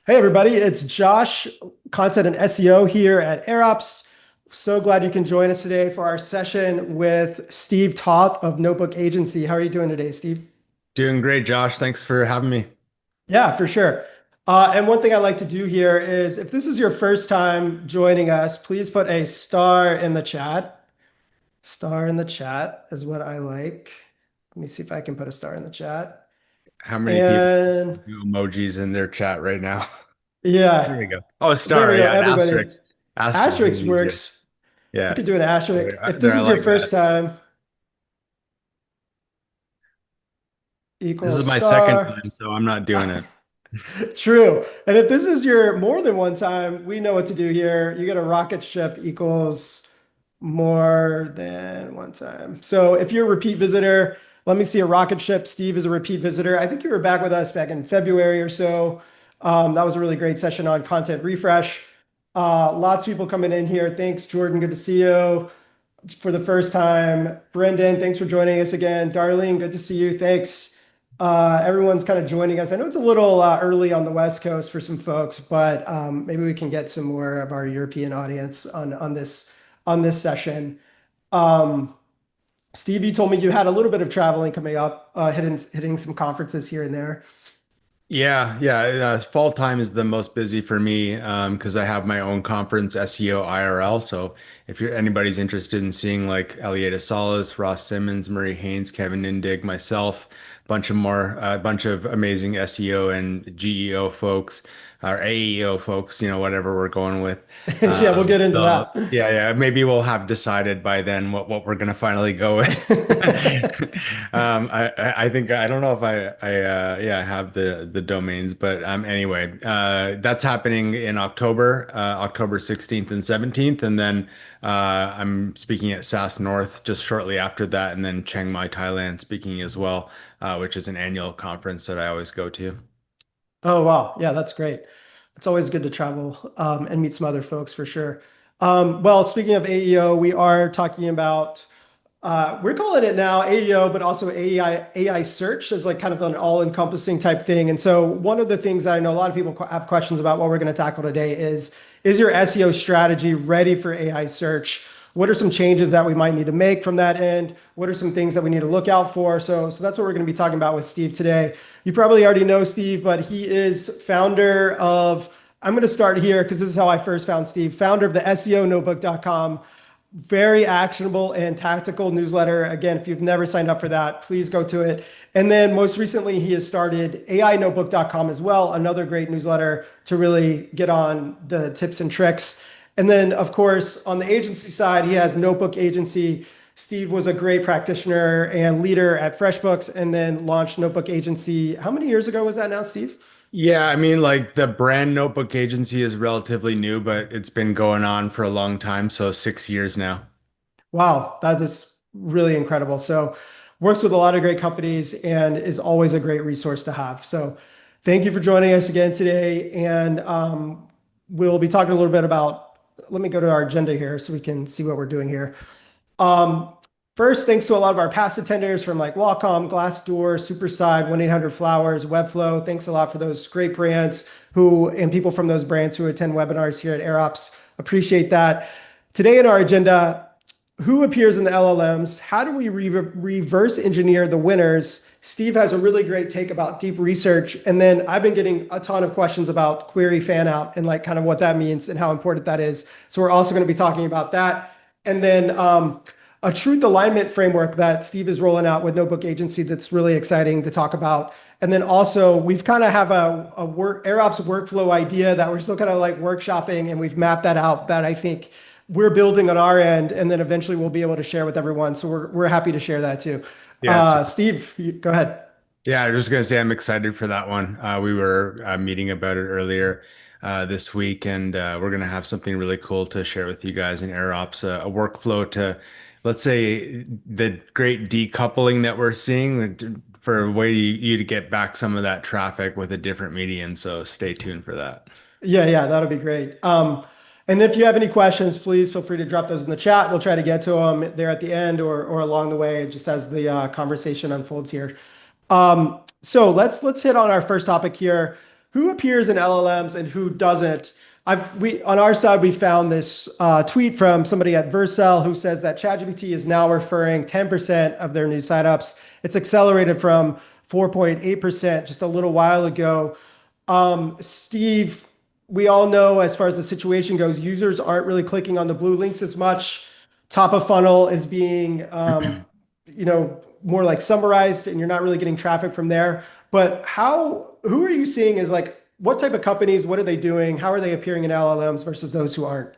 Hey everybody, it's Josh, content and SEO here at AirOps. So glad you can join us today for our session with Steve Toth of Notebook Agency. How are you doing today, Steve? Doing great, Josh. Thanks for having me. Yeah, for sure. And one thing I like to do here is if this is your first time joining us, please put a star in the chat. Star in the chat is what I like. Let me see if I can put a star in the chat. How many people And do emojis in their chat right now? There yeah, we go. Oh, there we star. go, Yeah, an everybody. asterisk. Asterisk is Asterisk even easier. works. We Yeah, could do an asterisk. there, If there. this I is your like first that. time, This is equals my second star. time, so I'm not doing it. True. And if this is your more than one time, we know what to do here. You get a rocket ship equals more than one time. So if you're a repeat visitor, let me see a rocket ship. Steve is a repeat visitor. I think you were back with us back in February or so. That was a really great session on content refresh. Lots of people coming in here. Thanks, Jordan. Good to see you for the first time. Brendan, thanks for joining us again. Darlene, good to see you. Thanks. Everyone's kind of joining us. I know it's a little early on the West Coast for some folks, but maybe we can get some more of our European audience on this session. Um, Steve, you told me you had a little bit of traveling coming up, hitting some conferences here and there. Yeah. Fall time is the most busy for me because I have my own conference, SEO IRL. So if anybody's interested in seeing like Eliada Salas, Ross Simmons, Murray Haynes, Kevin Indig, myself, a bunch of amazing SEO and GEO folks, or AEO folks, whatever we're going with. Yeah, we'll get into So that. yeah, maybe we'll have decided by then what we're gonna finally go with. I think I don't know if I have the domains, but anyway, that's happening in October, October 16th and 17th, and then I'm speaking at SaaS North just shortly after that, and then Chiang Mai, Thailand, speaking as well, which is an annual conference that I always go to. Oh, wow. Yeah, that's great. It's always good to travel and meet some other folks for sure. Well, speaking of AEO, we are talking about we're calling it now AEO, but also AI search as like kind of an all-encompassing type thing. And so one of the things that I know a lot of people have questions about what we're going to tackle today is your SEO strategy ready for AI search? What are some changes that we might need to make from that end? What are some things that we need to look out for? So that's what we're going to be talking about with Steve today. You probably already know Steve, but he is founder of, I'm going to start here because this is how I first found Steve, founder of the SEOnotebook.com, very actionable and tactical newsletter. Again, if you've never signed up for that, please go to it. And then most recently, he has started AInotebook.com as well, another great newsletter to really get on the tips and tricks. And then, of course, on the agency side, he has Notebook Agency. Steve was a great practitioner and leader at FreshBooks and then launched Notebook Agency. How many years ago was that now, Steve? Yeah, I mean, like the brand notebook agency is relatively new, but it's been going on for a long time, so 6 years now. Wow, that is really incredible. So, works with a lot of great companies and is always a great resource to have. So, thank you for joining us again today. And we'll be talking a little bit about, let me go to our agenda here so we can see what we're doing here. Um, First, thanks to a lot of our past attenders from like Wacom, Glassdoor, Superside, 1-800-Flowers, Webflow. Thanks a lot for those great brands who and people from those brands who attend webinars here at AirOps. Appreciate that. Today in our agenda, who appears in the LLMs? How do we reverse engineer the winners? Steve has a really great take about deep research. And then I've been getting a ton of questions about query fan out and like kind of what that means and how important that is. So we're also going to be talking about that. And then a truth alignment framework that Steve is rolling out with Notebook Agency that's really exciting to talk about. And then also we've kind of have a AirOps workflow idea that we're still kind of like workshopping and we've mapped that out that I think we're building on our end, and then eventually we'll be able to share with everyone. So we're happy to share that too. Yeah, Steve, go ahead. yeah, I was just gonna say I'm excited for that one. We were meeting about it earlier this week, and we're gonna have something really cool to share with you guys in AirOps, a workflow to, let's say, the great decoupling that we're seeing for a way you to get back some of that traffic with a different medium. So stay tuned for that. Yeah, that'll be great. And if you have any questions, please feel free to drop those in the chat. We'll try to get to them there at the end or along the way, just as the conversation unfolds here. So let's hit on our first topic here. who appears in LLMs and who doesn't. We on our side we found this tweet from somebody at Vercel who says that ChatGPT is now referring 10% of their new signups. It's accelerated from 4.8% just a little while ago. Steve, we all know as far as the situation goes, users aren't really clicking on the blue links as much. Top of funnel is being, more like summarized, and you're not really getting traffic from there. But who are you seeing as like, what type of companies, what are they doing? How are they appearing in LLMs versus those who aren't?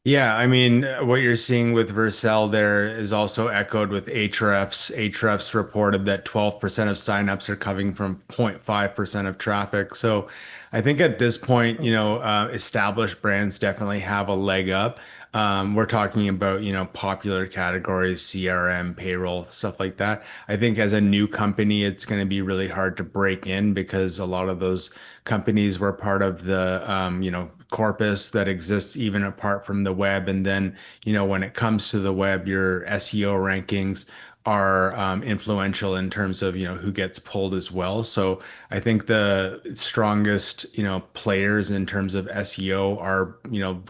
Yeah, I mean, what you're seeing with Vercel there is also echoed with Ahrefs. Ahrefs reported that 12% of signups are coming from 0.5% of traffic. So I think at this point, established brands definitely have a leg up. We're talking about, popular categories, CRM, payroll, stuff like that. I think as a new company, it's going to be really hard to break in because a lot of those companies were part of the, corpus that exists even apart from the web. And then, when it comes to the web, your SEO rankings are influential in terms of, who gets pulled as well. So I think the strongest, players in terms of SEO are,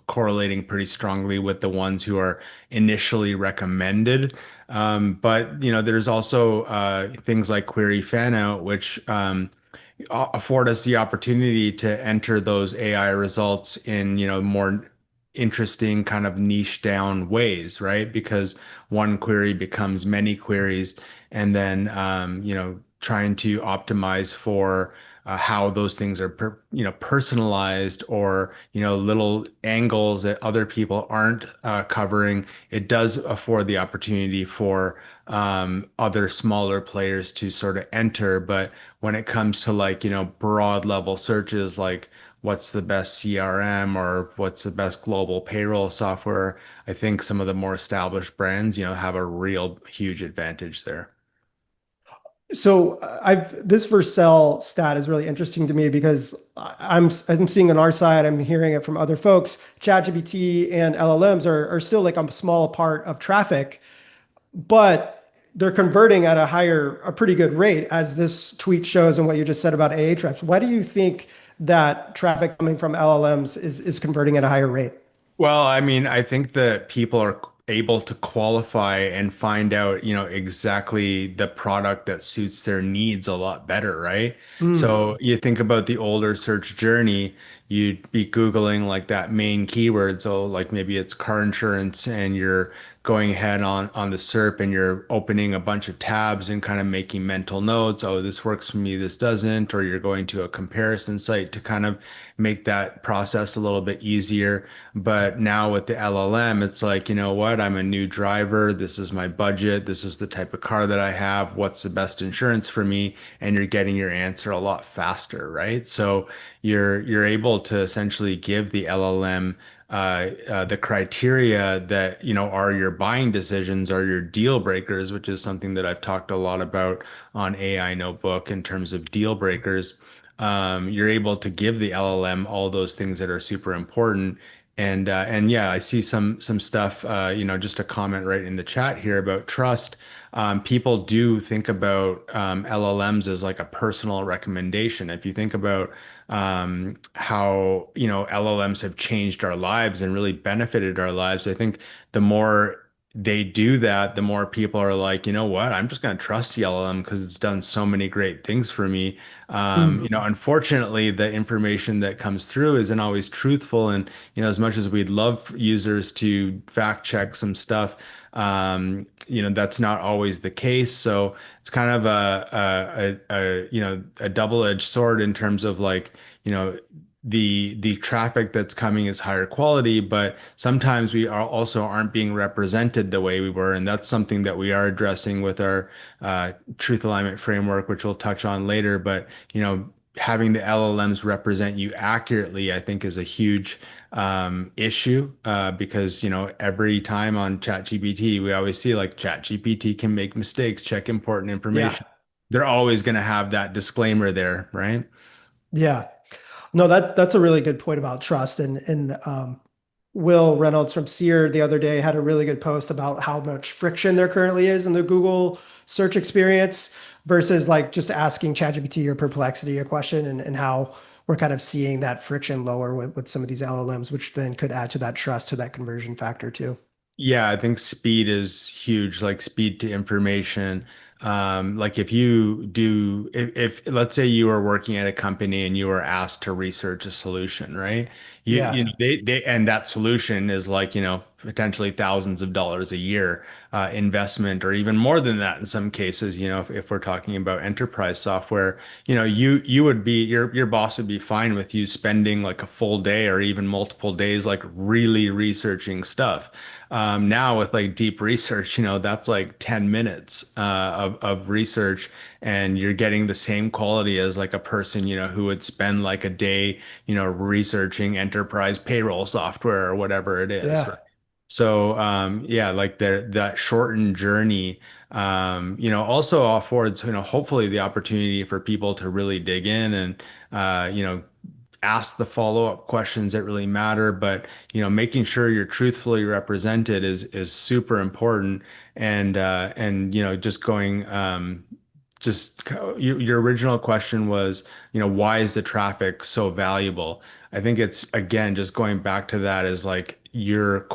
correlating pretty strongly with the ones who are initially recommended. But, there's also things like Query Fanout, which afford us the opportunity to enter those AI results in, more interesting kind of niche down ways, right? Because one query becomes many queries, and then trying to optimize for how those things are personalized, or little angles that other people aren't covering. It does afford the opportunity for other smaller players to sort of enter. But when it comes to like, broad level searches, like what's the best CRM or what's the best global payroll software, I think some of the more established brands, have a real huge advantage there. So I've this Vercel stat is really interesting to me because I'm seeing on our side, I'm hearing it from other folks. ChatGPT and LLMs are still like a small part of traffic, but they're converting at a pretty good rate, as this tweet shows and what you just said about Ahrefs. Why do you think that traffic coming from LLMs is converting at a higher rate? Well, I mean, I think that people are able to qualify and find out, exactly the product that suits their needs a lot better, right? Mm, So you think about the older search journey, you'd be Googling like that main keyword. So like maybe it's car insurance, and you're going ahead on the SERP, and you're opening a bunch of tabs and kind of making mental notes. Oh, this works for me, this doesn't. Or you're going to a comparison site to kind of make that process a little bit easier. But now with the LLM, it's like, you know what? I'm a new driver. This is my budget. This is the type of car that I have. What's the best insurance for me? And you're getting your answer a lot faster, right? So you're able to essentially give the LLM the criteria that, are your buying decisions, are your deal breakers, which is something that I've talked a lot about on AI Notebook in terms of deal breakers. You're able to give the LLM all those things that are super important. And yeah, I see some stuff, just a comment right in the chat here about trust. People do think about LLMs as like a personal recommendation. If you think about how, LLMs have changed our lives and really benefited our lives, I think the more they do that, the more people are like, you know what, I'm just going to trust the LLM because it's done so many great things for me. mm. Unfortunately, the information that comes through isn't always truthful. And, as much as we'd love users to fact check some stuff, that's not always the case. So it's kind of a double-edged sword in terms of like, the traffic that's coming is higher quality, but sometimes we are also aren't being represented the way we were. And that's something that we are addressing with our truth alignment framework, which we'll touch on later. But, having the LLMs represent you accurately, I think is a huge issue because, every time on ChatGPT, we always see like ChatGPT can make mistakes, check important Yeah, information. They're always going to have that disclaimer there, right? yeah. No, that's a really good point about trust. And Will Reynolds from Sear the other day had a really good post about how much friction there currently is in the Google search experience versus like just asking ChatGPT or Perplexity a question, and how we're kind of seeing that friction lower with some of these LLMs, which then could add to that trust, to that conversion factor too. Yeah, I think speed is huge, like speed to information. Like if you do, if let's say you are working at a company and you are asked to research a solution, right? You know, Yeah. and that solution is like, potentially thousands of dollars a year investment, or even more than that in some cases, if we're talking about enterprise software, you would be your boss would be fine with you spending like a full day or even multiple days like really researching stuff. Now with like deep research, that's like 10 minutes of research, and you're getting the same quality as like a person, who would spend like a day, researching enterprise payroll software or whatever it is, right? Yeah. So yeah, like that shortened journey, also affords, hopefully the opportunity for people to really dig in and ask the follow-up questions that really matter. But making sure you're truthfully represented is super important. And just going just your original question was, why is the traffic so valuable? I think it's, again, just going back to that, is like you're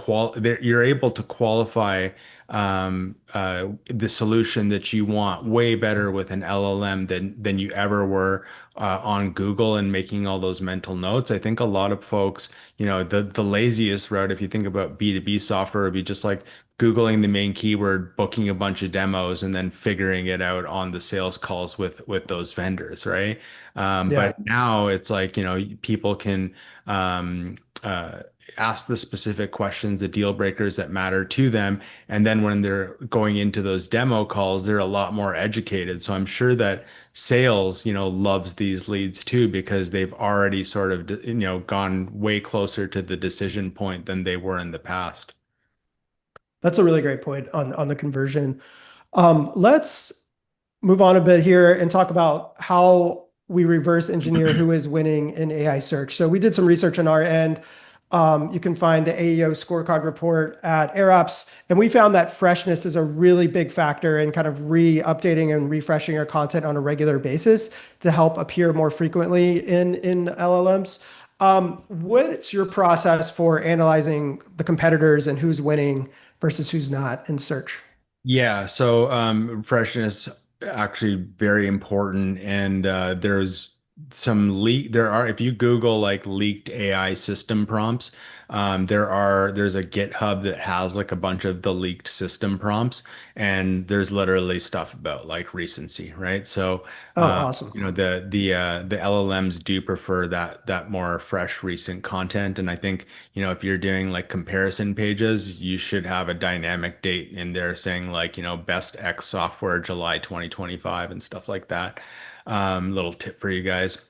able to qualify the solution that you want way better with an LLM than you ever were on Google and making all those mental notes. I think a lot of folks, the laziest route, if you think about B2B software, would be just like Googling the main keyword, booking a bunch of demos, and then figuring it out on the sales calls with those vendors, right? But Yeah. now it's like, people can um, uh, ask the specific questions, the deal breakers that matter to them. And then when they're going into those demo calls, they're a lot more educated. So I'm sure that sales, loves these leads too, because they've already sort of, gone way closer to the decision point than they were in the past. That's a really great point on the conversion. Let's move on a bit here and talk about how we reverse engineer who is winning in AI search. So we did some research on our end. You can find the AEO scorecard report at AirOps, and we found that freshness is a really big factor in kind of re-updating and refreshing our content on a regular basis to help appear more frequently in LLMs. What's your process for analyzing the competitors and who's winning versus who's not in search? Yeah, so freshness actually very important, and there are, if you Google like leaked AI system prompts, there's a GitHub that has like a bunch of the leaked system prompts, and there's literally stuff about like recency, right? So Oh, awesome. the LLMs do prefer that more fresh, recent content. And I think, if you're doing like comparison pages, you should have a dynamic date in there saying like, best X software, July 2025 and stuff like that. Little tip for you guys.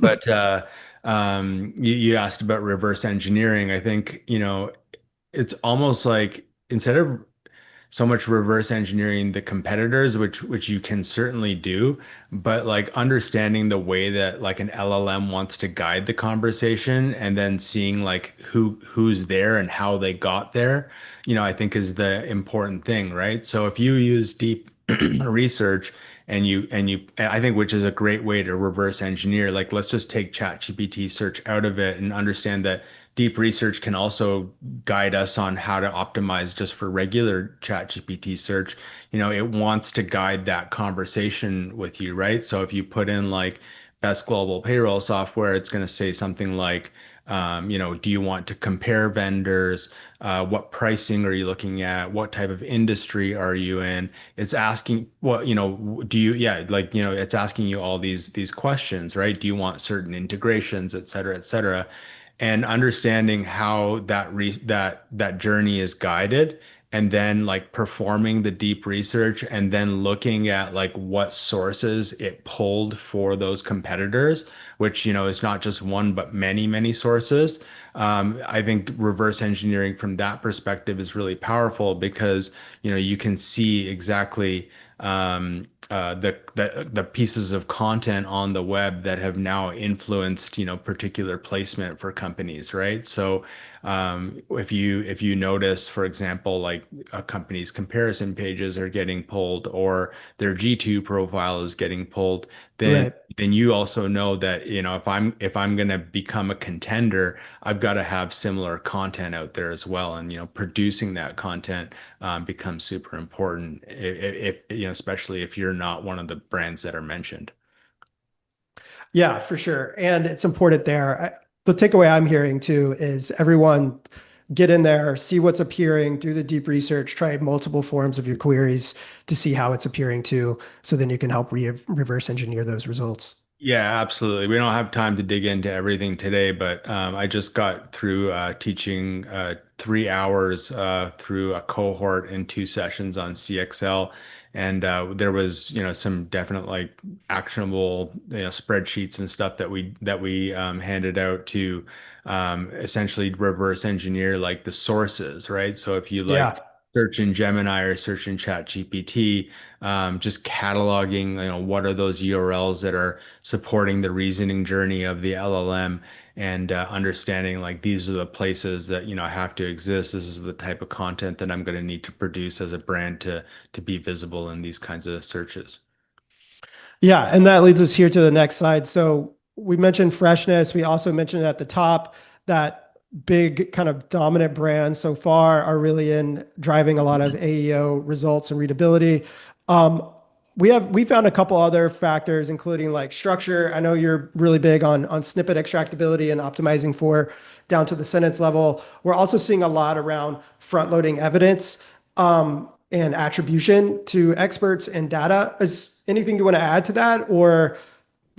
But you asked about reverse engineering. I think, it's almost like, instead of so much reverse engineering the competitors, which you can certainly do, but like understanding the way that like an LLM wants to guide the conversation, and then seeing like who's there and how they got there, I think is the important thing, right? So if you use deep research, and I think, which is a great way to reverse engineer, like let's just take ChatGPT search out of it and understand that deep research can also guide us on how to optimize just for regular ChatGPT search. It wants to guide that conversation with you, right? So if you put in like best global payroll software, it's going to say something like, do you want to compare vendors? What pricing are you looking at? What type of industry are you in? It's asking what, yeah, like, it's asking you all these questions, right? Do you want certain integrations, et cetera, et cetera? And understanding how that journey is guided, and then like performing the deep research, and then looking at like what sources it pulled for those competitors, which is not just one but many sources. I think reverse engineering from that perspective is really powerful, because you can see exactly the pieces of content on the web that have now influenced, particular placement for companies, right? So if you notice, for example, like a company's comparison pages are getting pulled or their G2 profile is getting pulled, then Right. then you also know that, if I'm going to become a contender, I've got to have similar content out there as well. And, producing that content becomes super important especially if you're not one of the brands that are mentioned. Yeah, for sure. And it's important there. The takeaway I'm hearing too is everyone get in there, see what's appearing, do the deep research, try multiple forms of your queries to see how it's appearing too, so then you can help reverse engineer those results. Yeah, absolutely. We don't have time to dig into everything today, but I just got through teaching 3 hours through a cohort in 2 sessions on CXL, and there was, some definite like actionable, spreadsheets and stuff that we handed out to essentially reverse engineer like the sources, right? So if you like Yeah. search in Gemini or search in ChatGPT, just cataloging, what are those URLs that are supporting the reasoning journey of the LLM and understanding like these are the places that have to exist. This is the type of content that I'm going to need to produce as a brand to be visible in these kinds of searches. Yeah, and that leads us here to the next slide. So we mentioned freshness. We also mentioned at the top that big kind of dominant brands so far are really in driving a lot of AEO results and readability. Um, we found a couple other factors, including like structure. I know you're really big on snippet extractability and optimizing for down to the sentence level. We're also seeing a lot around front loading evidence and attribution to experts and data. Is anything you want to add to that or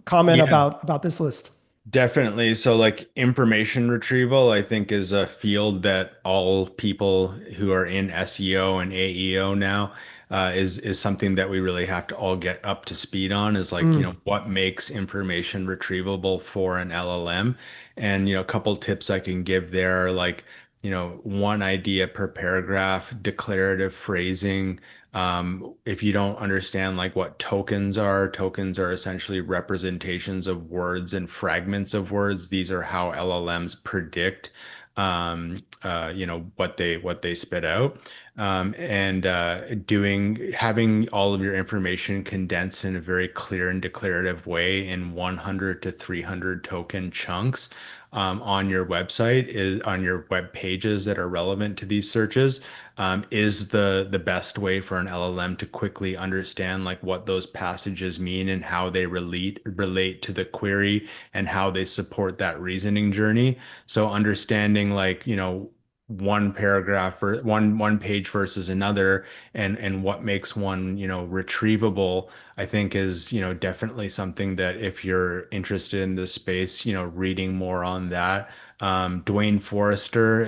comment Yeah. about this list? Definitely. So, like information retrieval, I think is a field that all people who are in SEO and AEO now is something that we really have to all get up to speed on. Is like, Mm, what makes information retrievable for an LLM? And, a couple tips I can give there are like, one idea per paragraph, declarative phrasing. If you don't understand like what tokens are essentially representations of words and fragments of words. These are how LLMs predict, what they spit out. And doing having all of your information condensed in a very clear and declarative way in 100 to 300 token chunks on your website is on your web pages that are relevant to these searches is the best way for an LLM to quickly understand like what those passages mean and how they relate to the query and how they support that reasoning journey. So understanding like, one paragraph or one page versus another and what makes one, retrievable, I think is, definitely something that if you're interested in this space, reading more on that. Dwayne Forrester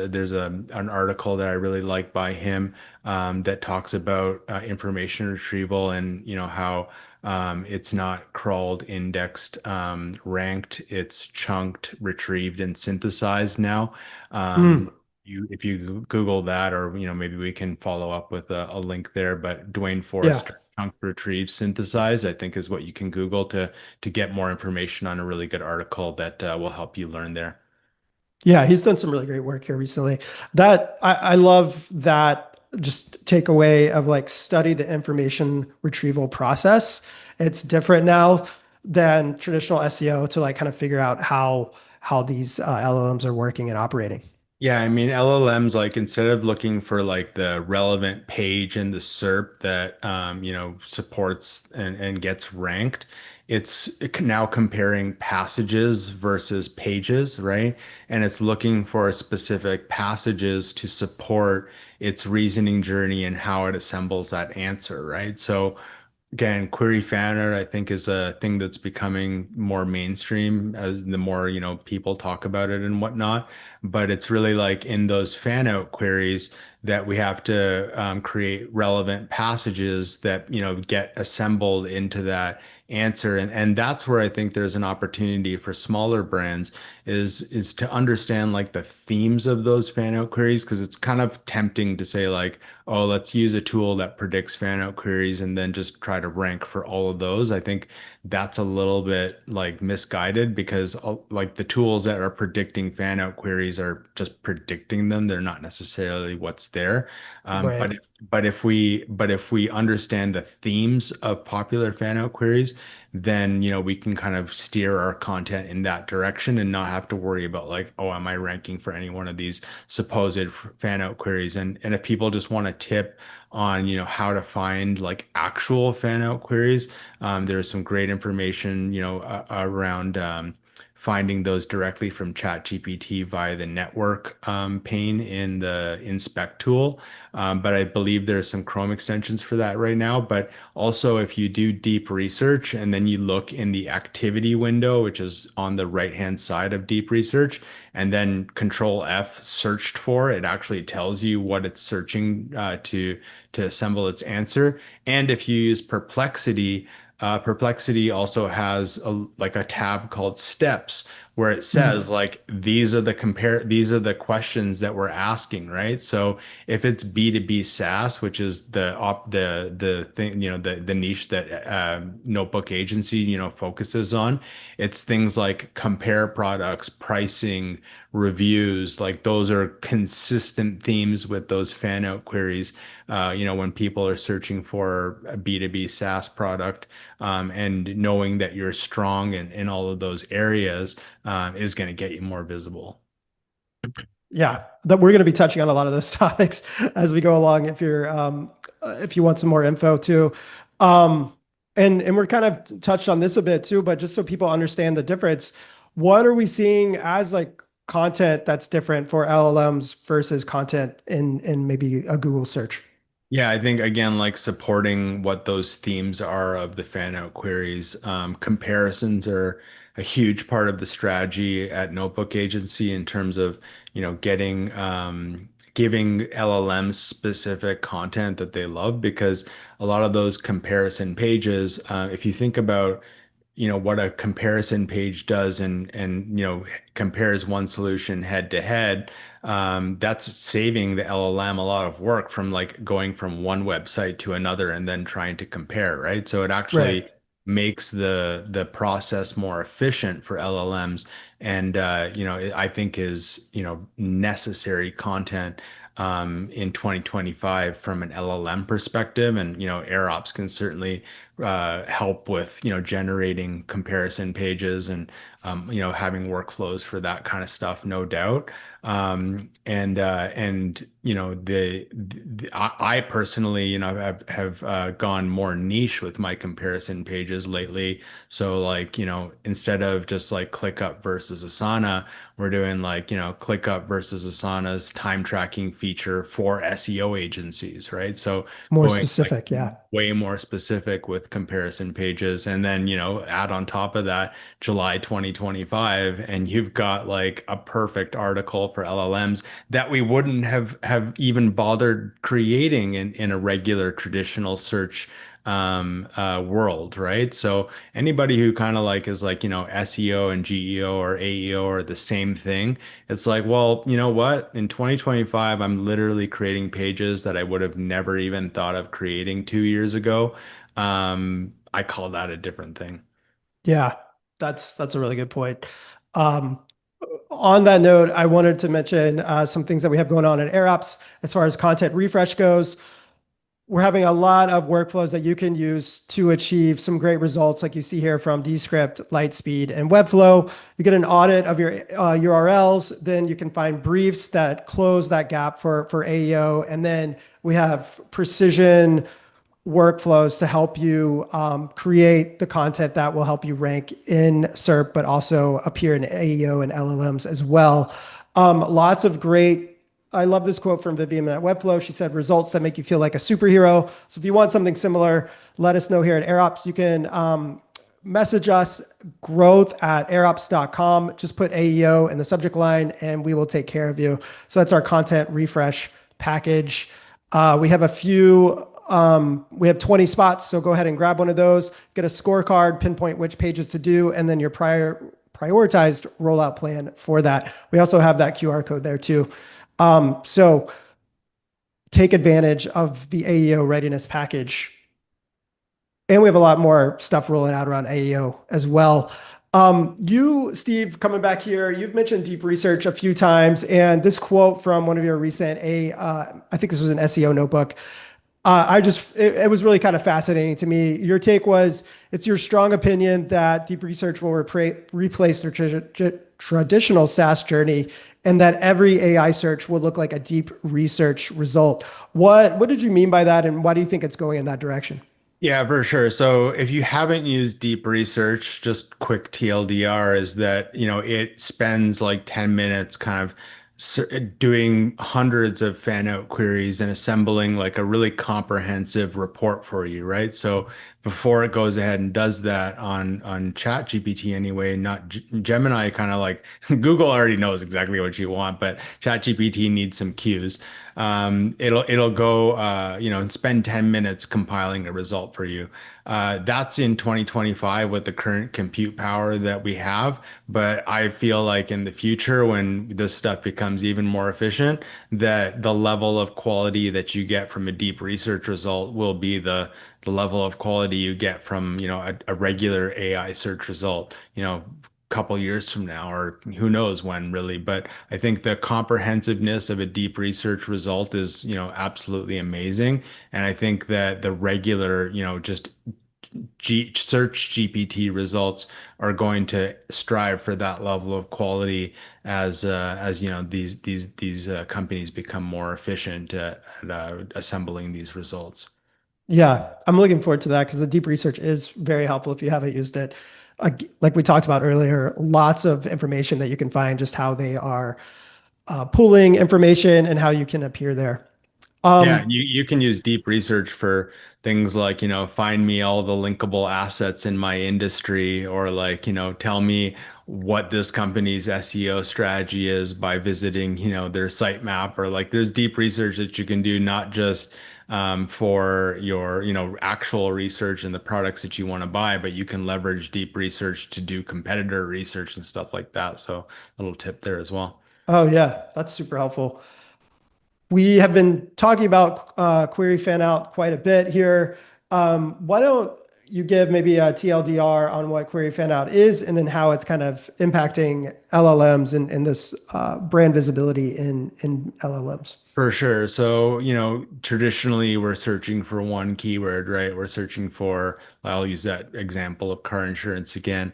there's an article that I really like by him that talks about information retrieval and how it's not crawled, indexed, ranked, it's chunked, retrieved, and synthesized now. mm, If you Google that, or maybe we can follow up with a link there. But Dwayne yeah. Forrester, chunk, retrieve, synthesize, I think is what you can Google to get more information on a really good article that will help you learn there. Yeah, he's done some really great work here recently. That I love that just takeaway of like study the information retrieval process. It's different now than traditional SEO to like kind of figure out how these LLMs are working and operating. Yeah, I mean LLMs like instead of looking for like the relevant page in the SERP that supports and gets ranked, it's now comparing passages versus pages, right? And it's looking for specific passages to support its reasoning journey and how it assembles that answer, right? So again, query fan art, I think, is a thing that's becoming more mainstream as the more, people talk about it and whatnot. But it's really like in those fan out queries, that we have to create relevant passages that, get assembled into that answer. And that's where I think there's an opportunity for smaller brands is to understand like the themes of those fan out queries, because it's kind of tempting to say like, oh, let's use a tool that predicts fan out queries and then just try to rank for all of those. I think that's a little bit like misguided, because like the tools that are predicting fan out queries are just predicting them. They're not necessarily what's there. Um, Right. but if we understand the themes of popular fan out queries, then we can kind of steer our content in that direction and not have to worry about like, oh, am I ranking for any one of these supposed fan out queries? And if people just want a tip on how to find like actual fan out queries, there's some great information around finding those directly from ChatGPT via the network pane in the inspect tool. But I believe there's some Chrome extensions for that right now. But also, if you do deep research and then you look in the activity window, which is on the right-hand side of deep research, and then Control F searched for, it actually tells you what it's searching to assemble its answer. And if you use Perplexity, Perplexity also has like a tab called Steps, where it Mhm. says like these are the questions that we're asking, right? So if it's B2B SaaS, which is the thing, the niche that Notebook Agency focuses on, it's things like compare products, pricing, reviews. Like those are consistent themes with those fan out queries. When people are searching for a B2B SaaS product, and knowing that you're strong in all of those areas is going to get you more visible. Yeah, that we're going to be touching on a lot of those topics as we go along. If you want some more info too, um, and we're kind of touched on this a bit too, but just so people understand the difference, what are we seeing as like content that's different for LLMs versus content in maybe a Google search? Yeah, I think again, like supporting what those themes are of the fan out queries. Comparisons are a huge part of the strategy at Notebook Agency in terms of, giving LLMs specific content that they love, because a lot of those comparison pages, if you think about what a comparison page does, and compares one solution head to head, that's saving the LLM a lot of work from like going from one website to another and then trying to compare, right? So it Right. actually makes the process more efficient for LLMs, and I think is necessary content in 2025 from an LLM perspective. And AirOps can certainly help with generating comparison pages and having workflows for that kind of stuff, no doubt. And I personally have gone more niche with my comparison pages lately. So like instead of just like ClickUp versus Asana, we're doing like ClickUp versus Asana's time tracking feature for SEO agencies, right? So More going like specific. Yeah. way more specific with comparison pages. And then add on top of that July 2025, and you've got like a perfect article for LLMs that we wouldn't have even bothered creating in a regular traditional search world, right? So anybody who kind of like is like SEO and GEO or AEO are the same thing. It's like, well, you know what? In 2025, I'm literally creating pages that I would have never even thought of creating 2 years ago. I call that a different thing. Yeah. That's a really good point. Um, on that note, I wanted to mention some things that we have going on at AirOps as far as content refresh goes. We're having a lot of workflows that you can use to achieve some great results, like you see here from Descript, Lightspeed, and Webflow. You get an audit of your URLs, then you can find briefs that close that gap for AEO, and then we have precision workflows to help you create the content that will help you rank in SERP, but also appear in AEO and LLMs as well. Lots of great. I love this quote from Vivian at Webflow. She said, "Results that make you feel like a superhero." So if you want something similar, let us know here at AirOps. You can message us growth@airops.com. Just put AEO in the subject line and we will take care of you. So that's our content refresh package. We have 20 spots, so go ahead and grab one of those, get a scorecard, pinpoint which pages to do, and then your prioritized rollout plan for that. We also have that QR code there too. So take advantage of the AEO readiness package. And we have a lot more stuff rolling out around AEO as well. Steve, coming back here, you've mentioned deep research a few times, and this quote from one of your recent I think this was an SEO notebook. It was really kind of fascinating to me. Your take was, it's your strong opinion that deep research will replace their traditional SaaS journey, and that every AI search will look like a deep research result. What did you mean by that, and why do you think it's going in that direction? Yeah, for sure. So if you haven't used deep research, just quick TLDR is that, it spends like 10 minutes kind of doing hundreds of fan out queries and assembling like a really comprehensive report for you, right? So before it goes ahead and does that on ChatGPT anyway, not Gemini, kind of like Google already knows exactly what you want, but ChatGPT needs some cues. It'll go and spend 10 minutes compiling a result for you. That's in 2025 with the current compute power that we have. But I feel like in the future, when this stuff becomes even more efficient, that the level of quality that you get from a deep research result will be the level of quality you get from, a regular AI search result, couple years from now, or who knows when really. But I think the comprehensiveness of a deep research result is, absolutely amazing. And I think that the regular, just search GPT results are going to strive for that level of quality as these companies become more efficient at assembling these results. Yeah, I'm looking forward to that because the deep research is very helpful if you haven't used it. Like we talked about earlier, lots of information that you can find, just how they are pulling information and how you can appear there. Yeah, Um, you can use deep research for things like, find me all the linkable assets in my industry, or like, tell me what this company's SEO strategy is by visiting, their sitemap, or like there's deep research that you can do, not just for your, actual research and the products that you want to buy, but you can leverage deep research to do competitor research and stuff like that. So a little tip there as well. oh yeah, that's super helpful. We have been talking about query fan out quite a bit here. Why don't you give maybe a TLDR on what query fan out is, and then how it's kind of impacting LLMs and this brand visibility in LLMs? For sure. So, traditionally we're searching for one keyword, right? We're searching for, I'll use that example of car insurance again.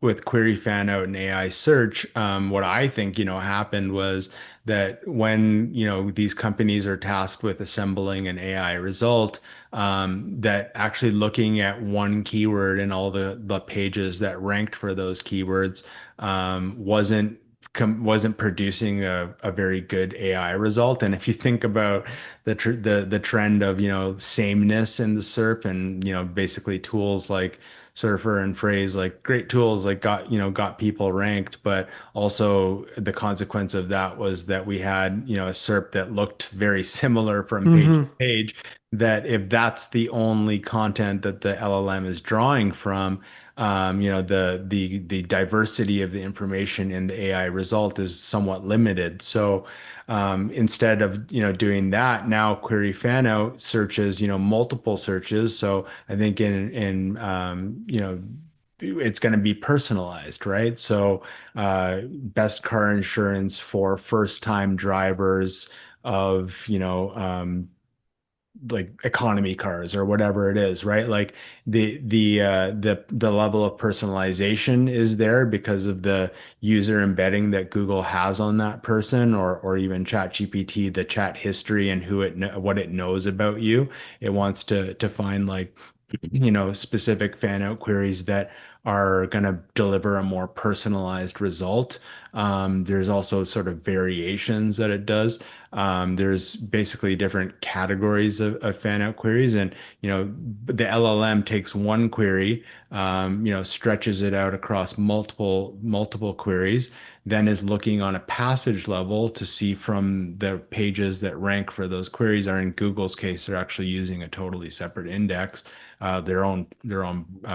With query fan out and AI search, what I think, happened was that when, these companies are tasked with assembling an AI result, that actually looking at one keyword and all the pages that ranked for those keywords, wasn't producing a very good AI result. And if you think about the trend of, sameness in the SERP, and, basically tools like Surfer and Phrase, like great tools, like got people ranked, but also the consequence of that was that we had, a SERP that looked very similar from page to Hmm. page, that if that's the only content that the LLM is drawing from, the diversity of the information in the AI result is somewhat limited. So instead of doing that, now query fan out searches multiple searches. So I think it's going to be personalized, right? So best car insurance for first time drivers of like economy cars or whatever it is, right? Like the level of personalization is there because of the user embedding that Google has on that person, or even ChatGPT, the chat history and what it knows about you. It wants to find like specific fan out queries that are going to deliver a more personalized result. There's also sort of variations that it does. There's basically different categories of fan out queries, and the LLM takes one query, stretches it out across multiple queries, then is looking on a passage level to see from the pages that rank for those queries, or in Google's case, they're actually using a totally separate index, their own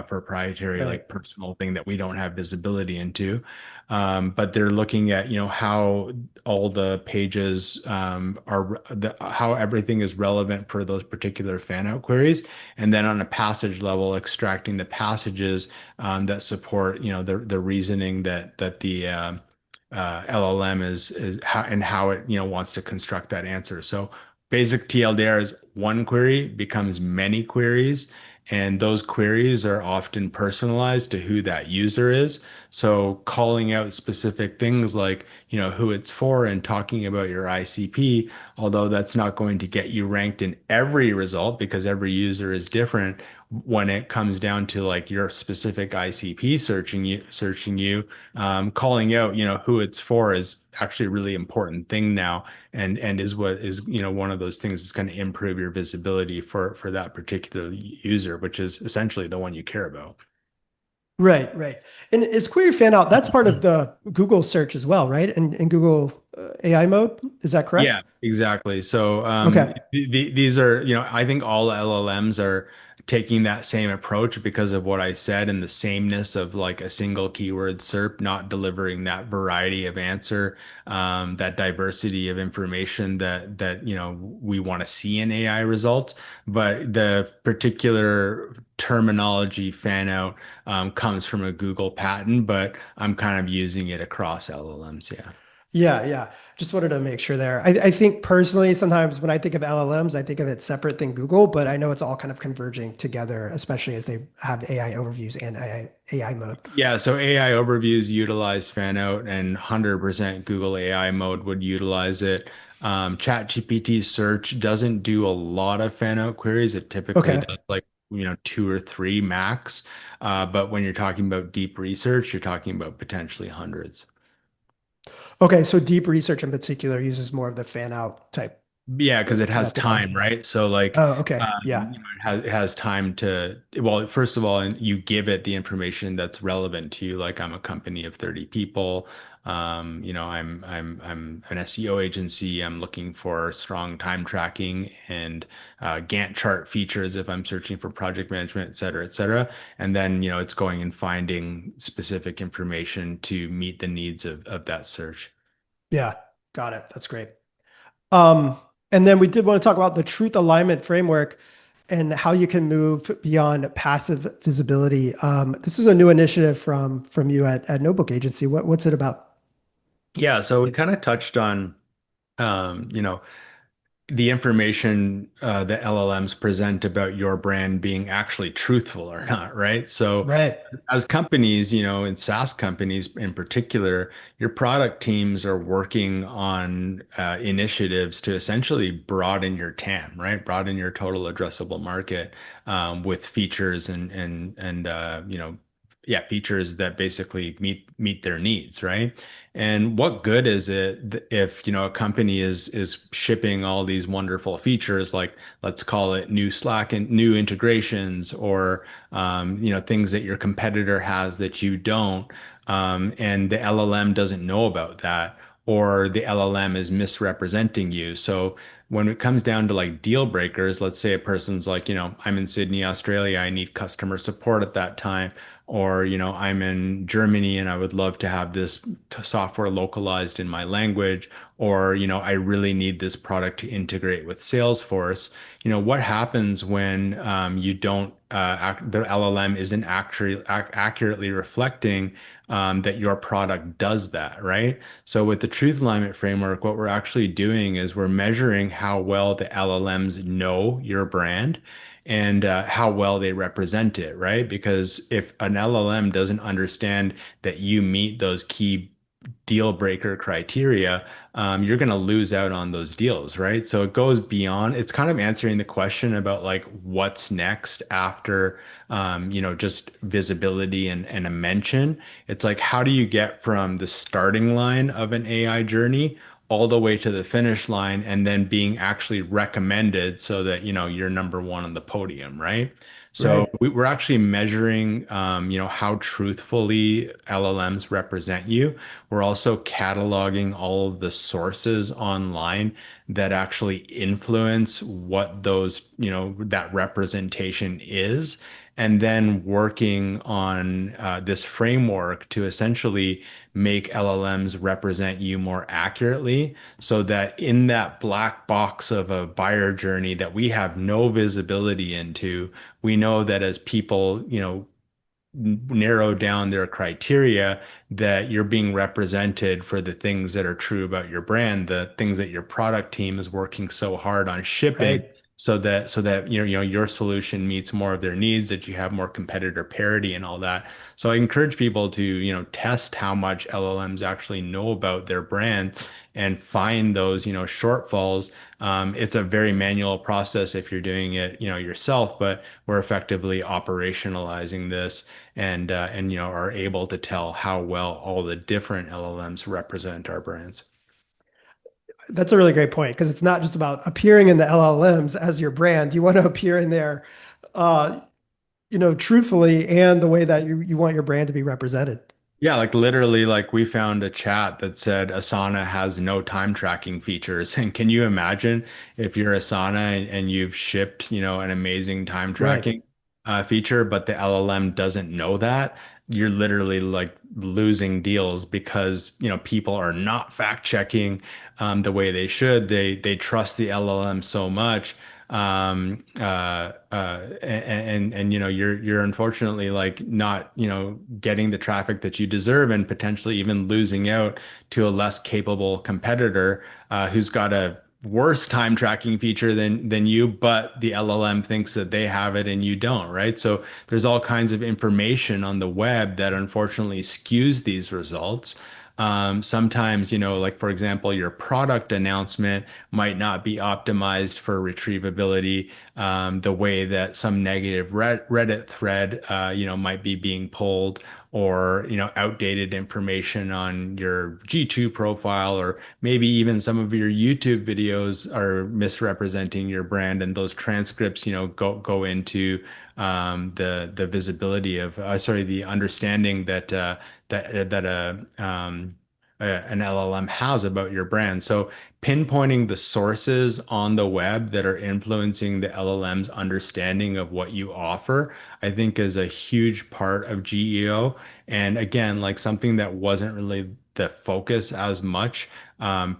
proprietary, Right. like, personal thing that we don't have visibility into. But they're looking at, how all the pages how everything is relevant for those particular fan out queries, and then on a passage level, extracting the passages that support, the reasoning that the LLM is how, and how it, wants to construct that answer. So basic TLDR is one query becomes many queries, and those queries are often personalized to who that user is. So calling out specific things like, who it's for and talking about your ICP, although that's not going to get you ranked in every result because every user is different, when it comes down to like your specific ICP searching you, calling out, who it's for is actually a really important thing now, and is what is, one of those things that's going to improve your visibility for that particular user, which is essentially the one you care about. Right, right. And is query fan out, that's part of the Google search as well, right? In Google AI mode, is that correct? Yeah, exactly. So Okay. these are, I think all LLMs are taking that same approach because of what I said, and the sameness of like a single keyword SERP not delivering that variety of answer, that diversity of information that we want to see in AI results. But the particular terminology fan out comes from a Google patent, but I'm kind of using it across LLMs. Yeah. Yeah, yeah. Just wanted to make sure there. I think personally, sometimes when I think of LLMs, I think of it separate than Google, but I know it's all kind of converging together, especially as they have AI overviews and AI mode. Yeah, so AI overviews utilize fan out, and 100% Google AI mode would utilize it. ChatGPT search doesn't do a lot of fan out queries. It typically Okay. does like, two or three max. But when you're talking about deep research, you're talking about potentially hundreds. Okay. So deep research in particular uses more of the fan out type Yeah, because it has time, methodology. right? So like, Oh, okay. Yeah. it has time to, well, first of all, and you give it the information that's relevant to you. Like, I'm a company of 30 people. I'm an SEO agency. I'm looking for strong time tracking and Gantt chart features if I'm searching for project management, et cetera, et cetera. And then, it's going and finding specific information to meet the needs of that search. Yeah. Got it. That's great. Um, and then we did want to talk about the truth alignment framework and how you can move beyond passive visibility. This is a new initiative from you at Notebook Agency. What's it about? Yeah, so we kind of touched on, um, you know, the information that LLMs present about your brand being actually truthful or not, right? So Right. as companies, in SaaS companies in particular, your product teams are working on initiatives to essentially broaden your TAM, right? Broaden your total addressable market, with features and yeah, features that basically meet their needs, right? And what good is it if, a company is shipping all these wonderful features, like, let's call it new Slack and new integrations, or things that your competitor has that you don't, and the LLM doesn't know about that, or the LLM is misrepresenting you. So when it comes down to like deal breakers, let's say a person's like, I'm in Sydney, Australia, I need customer support at that time, or, I'm in Germany and I would love to have this software localized in my language, or, I really need this product to integrate with Salesforce. What happens when you don't, the LLM isn't actually accurately reflecting that your product does that, right? So with the truth alignment framework, what we're actually doing is we're measuring how well the LLMs know your brand, and how well they represent it, right? Because if an LLM doesn't understand that you meet those key deal breaker criteria, you're going to lose out on those deals, right? So it goes beyond, it's kind of answering the question about like what's next after, just visibility and a mention. It's like, how do you get from the starting line of an AI journey all the way to the finish line and then being actually recommended so that, you're number one on the podium, right? So Right. we're actually measuring, how truthfully LLMs represent you. We're also cataloging all of the sources online that actually influence what that representation is, and then working on this framework to essentially make LLMs represent you more accurately so that in that black box of a buyer journey that we have no visibility into, we know that as people, narrow down their criteria, that you're being represented for the things that are true about your brand, the things that your product team is working so hard on shipping, Right. so that your solution meets more of their needs, that you have more competitor parity and all that. So I encourage people to, test how much LLMs actually know about their brand and find those, shortfalls. It's a very manual process if you're doing it, yourself, but we're effectively operationalizing this and are able to tell how well all the different LLMs represent our brands. That's a really great point because it's not just about appearing in the LLMs as your brand. You want to appear in there, uh, truthfully and the way that you want your brand to be represented. Yeah, like literally, like we found a chat that said Asana has no time tracking features. And can you imagine if you're Asana and you've shipped, an amazing time Right. tracking feature, but the LLM doesn't know that? You're literally like losing deals because, people are not fact checking the way they should. They trust the LLM so much. And you're unfortunately like not getting the traffic that you deserve and potentially even losing out to a less capable competitor who's got a worse time tracking feature than you, but the LLM thinks that they have it and you don't, right? So there's all kinds of information on the web that unfortunately skews these results. Sometimes, like for example, your product announcement might not be optimized for retrievability the way that some negative Reddit thread, might be being pulled, or, outdated information on your G2 profile, or maybe even some of your YouTube videos are misrepresenting your brand, and those transcripts, go into the visibility of, sorry, the understanding that an LLM has about your brand. So pinpointing the sources on the web that are influencing the LLM's understanding of what you offer, I think is a huge part of GEO. And again, like something that wasn't really the focus as much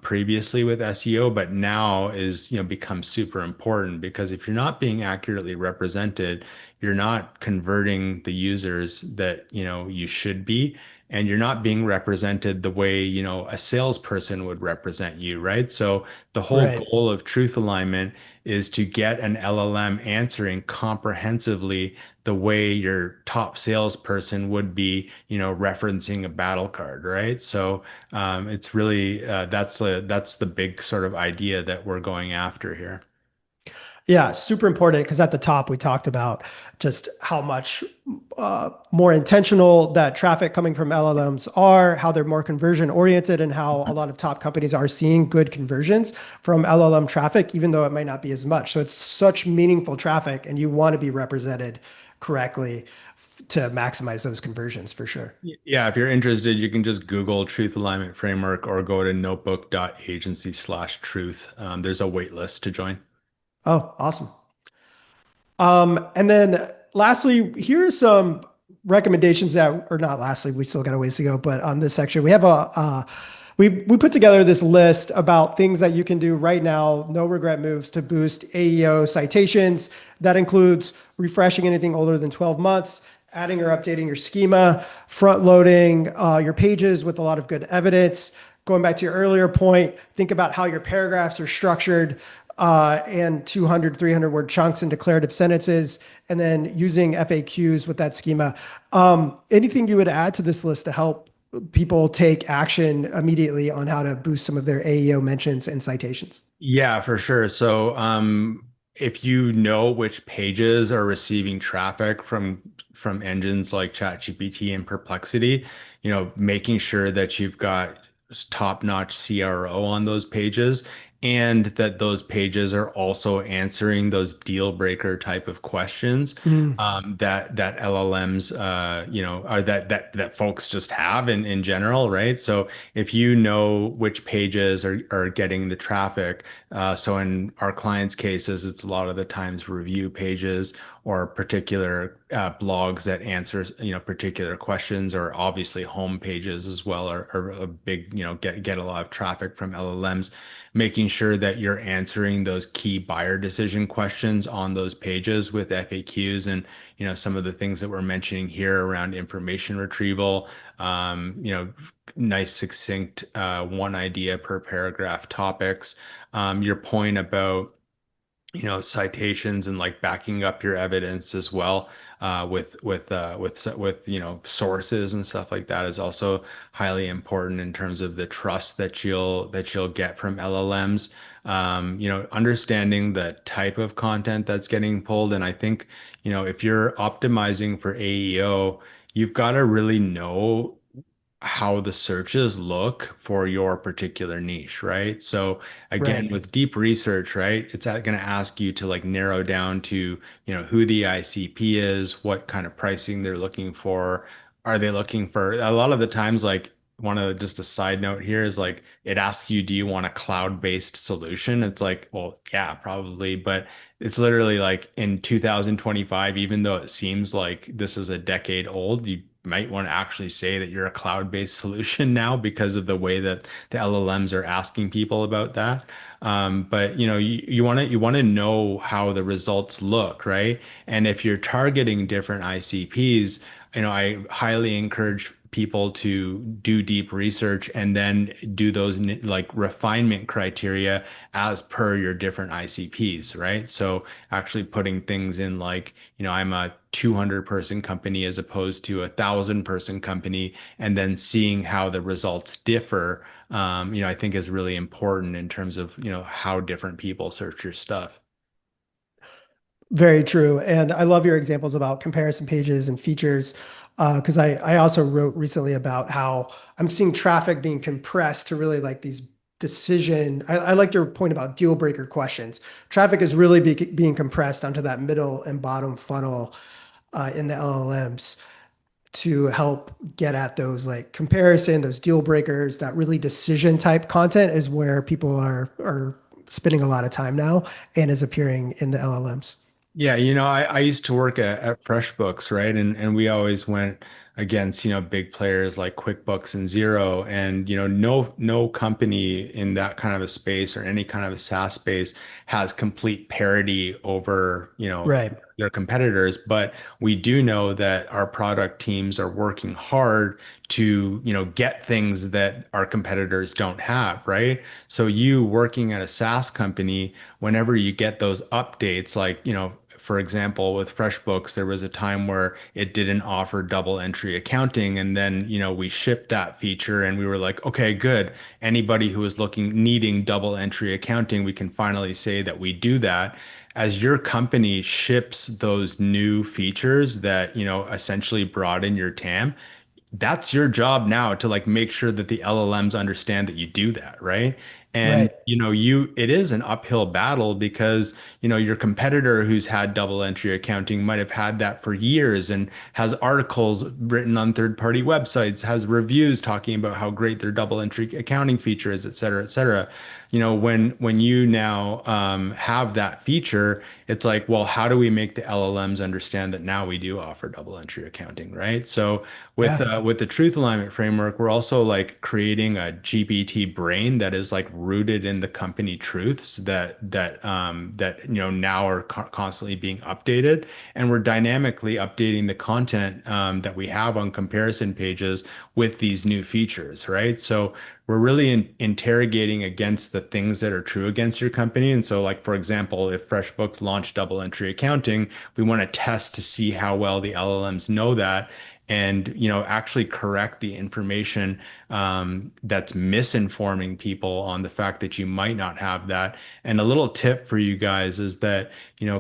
previously with SEO, but now is, become super important because if you're not being accurately represented, you're not converting the users that, you should be, and you're not being represented the way, a salesperson would represent you, right? So the whole Right. goal of truth alignment is to get an LLM answering comprehensively the way your top salesperson would be, referencing a battle card, right? So it's really that's the big sort of idea that we're going after here. Yeah, super important because at the top we talked about just how much more intentional that traffic coming from LLMs are, how they're more conversion oriented, and how a lot of top companies are seeing good conversions from LLM traffic, even though it might not be as much. So it's such meaningful traffic, and you want to be represented correctly to maximize those conversions for sure. Yeah, if you're interested, you can just Google Truth Alignment Framework or go to notebook.agency/truth. There's a wait list to join. Oh, awesome. And then lastly, here are some recommendations that, or not lastly, we still got a ways to go, but on this section, we have we put together this list about things that you can do right now, no regret moves to boost AEO citations. That includes refreshing anything older than 12 months, adding or updating your schema, front loading your pages with a lot of good evidence. Going back to your earlier point, think about how your paragraphs are structured and 200, 300 word chunks and declarative sentences, and then using FAQs with that schema. Anything you would add to this list to help people take action immediately on how to boost some of their AEO mentions and citations? Yeah, for sure. So, if you know which pages are receiving traffic from engines like ChatGPT and Perplexity, making sure that you've got top-notch CRO on those pages, and that those pages are also answering those deal breaker type of questions Mm, that LLMs, are that folks just have in general, right? So if you know which pages are getting the traffic, so in our clients' cases, it's a lot of the times review pages or particular blogs that answers, particular questions, or obviously home pages as well are a big, get a lot of traffic from LLMs, making sure that you're answering those key buyer decision questions on those pages with FAQs and, some of the things that we're mentioning here around information retrieval, nice succinct one idea per paragraph topics. Your point about citations and like backing up your evidence as well with sources and stuff like that is also highly important in terms of the trust that you'll get from LLMs. Understanding the type of content that's getting pulled, and I think if you're optimizing for AEO, you've got to really know how the searches look for your particular niche, right? So again, right. with deep research, right, it's going to ask you to like narrow down to, who the ICP is, what kind of pricing they're looking for. Are they looking for a lot of the times, like one of the, just a side note here is like it asks you, do you want a cloud-based solution? It's like, well, yeah, probably, but it's literally like in 2025, even though it seems like this is a decade old, you might want to actually say that you're a cloud-based solution now because of the way that the LLMs are asking people about that. But you want to know how the results look, right? And if you're targeting different ICPs, I highly encourage people to do deep research and then do those like refinement criteria as per your different ICPs, right? So actually putting things in like, I'm a 200 person company as opposed to 1,000 person company, and then seeing how the results differ, I think is really important in terms of, how different people search your stuff. Very true. And I love your examples about comparison pages and features, because I also wrote recently about how I'm seeing traffic being compressed to really like these decision. I like your point about deal breaker questions. Traffic is really being compressed onto that middle and bottom funnel in the LLMs to help get at those like comparison, those deal breakers, that really decision type content is where people are spending a lot of time now and is appearing in the LLMs. Yeah, I used to work at FreshBooks, right? And we always went against, big players like QuickBooks and Xero. And, no company in that kind of a space or any kind of a SaaS space has complete parity over, Right. their competitors. But we do know that our product teams are working hard to, get things that our competitors don't have, right? So you working at a SaaS company, whenever you get those updates, like, for example, with FreshBooks, there was a time where it didn't offer double entry accounting. And then, we shipped that feature and we were like, okay, good. Anybody who is needing double entry accounting, we can finally say that we do that. As your company ships those new features that, essentially broaden your TAM, that's your job now to like make sure that the LLMs understand that you do that, right? And Right. it is an uphill battle because your competitor who's had double entry accounting might have had that for years and has articles written on third-party websites, has reviews talking about how great their double entry accounting feature is, et cetera, et cetera. When you now have that feature, it's like, well, how do we make the LLMs understand that now we do offer double entry accounting, right? So with Yeah. uh, with the truth alignment framework, we're also like creating a GPT brain that is like rooted in the company truths that now are constantly being updated, and we're dynamically updating the content that we have on comparison pages with these new features, right? So we're really interrogating against the things that are true against your company. And so, like for example, if FreshBooks launched double entry accounting, we want to test to see how well the LLMs know that and actually correct the information that's misinforming people on the fact that you might not have that. And a little tip for you guys is that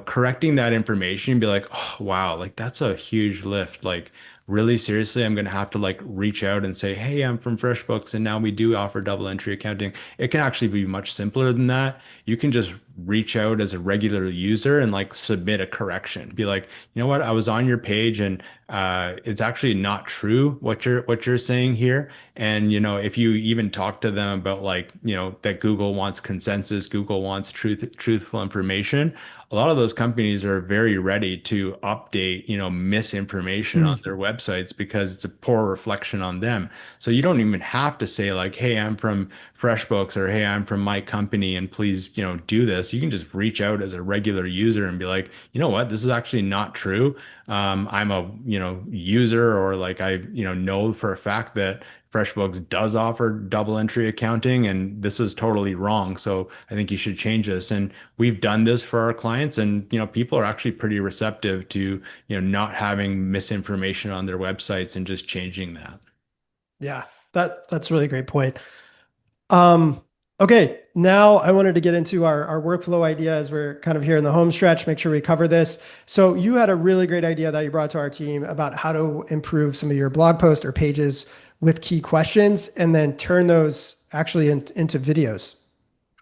correcting that information and be like, oh wow, like that's a huge lift. Like really seriously, I'm going to have to like reach out and say, hey, I'm from FreshBooks and now we do offer double entry accounting. It can actually be much simpler than that. You can just reach out as a regular user and like submit a correction. Be like, you know what, I was on your page and it's actually not true what you're saying here. And you know, if you even talk to them about like, you know, that Google wants consensus, Google wants truthful information, a lot of those companies are very ready to update, you know, misinformation on Mm. their websites because it's a poor reflection on them. So you don't even have to say like, hey, I'm from FreshBooks or hey, I'm from my company and please, you know, do this. You can just reach out as a regular user and be like, you know what, this is actually not true. I'm a, you know, user or like I, you know for a fact that FreshBooks does offer double entry accounting and this is totally wrong. So I think you should change this. And we've done this for our clients and, you know, people are actually pretty receptive to, you know, not having misinformation on their websites and just changing that. Yeah, that's a really great point. Um, okay, now I wanted to get into our workflow idea as we're kind of here in the home stretch, make sure we cover this. So you had a really great idea that you brought to our team about how to improve some of your blog posts or pages with key questions and then turn those actually into videos.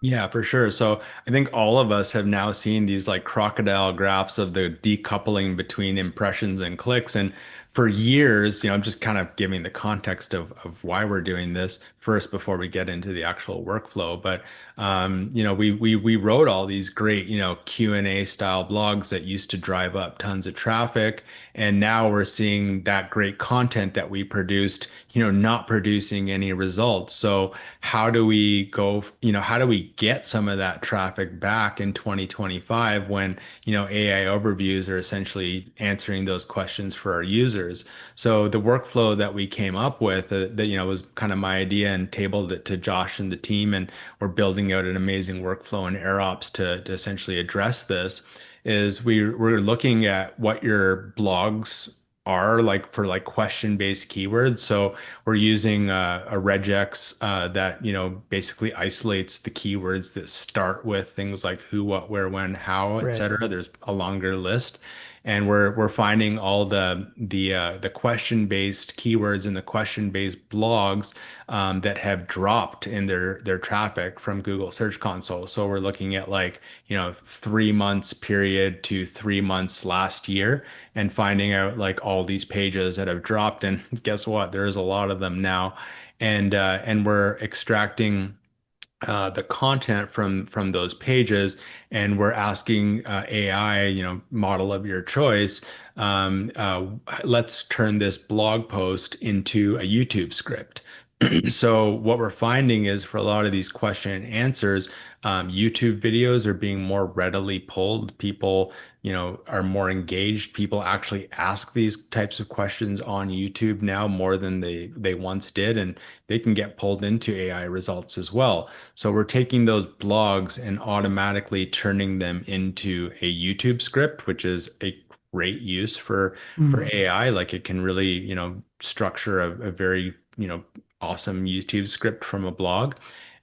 Yeah, for sure. So I think all of us have now seen these like crocodile graphs of the decoupling between impressions and clicks. And for years, you know, I'm just kind of giving the context of why we're doing this first before we get into the actual workflow. But you know, we wrote all these great, you know, Q&A style blogs that used to drive up tons of traffic. And now we're seeing that great content that we produced, you know, not producing any results. So how do we go, you know, how do we get some of that traffic back in 2025 when, you know, AI overviews are essentially answering those questions for our users? So the workflow that we came up with that, you know, was kind of my idea and tabled it to Josh and the team, and we're building out an amazing workflow in AirOps to essentially address this is we're looking at what your blogs are like for like question-based keywords. So we're using a regex that you know basically isolates the keywords that start with things like who, what, where, when, how, Right. etc. There's a longer list, and we're finding all the question-based keywords and the question-based blogs that have dropped in their traffic from Google Search Console. So we're looking at like you know 3 months period to 3 months last year and finding out like all these pages that have dropped. And guess what? There's a lot of them now. And we're extracting the content from those pages, and we're asking AI, you know, model of your choice, um, uh, let's turn this blog post into a YouTube script. So what we're finding is for a lot of these question and answers, YouTube videos are being more readily pulled. People, you know, are more engaged. People actually ask these types of questions on YouTube now more than they once did, and they can get pulled into AI results as well. So we're taking those blogs and automatically turning them into a YouTube script, which is a great use for Mm. AI. Like it can really, you know, structure a very, you know, awesome YouTube script from a blog.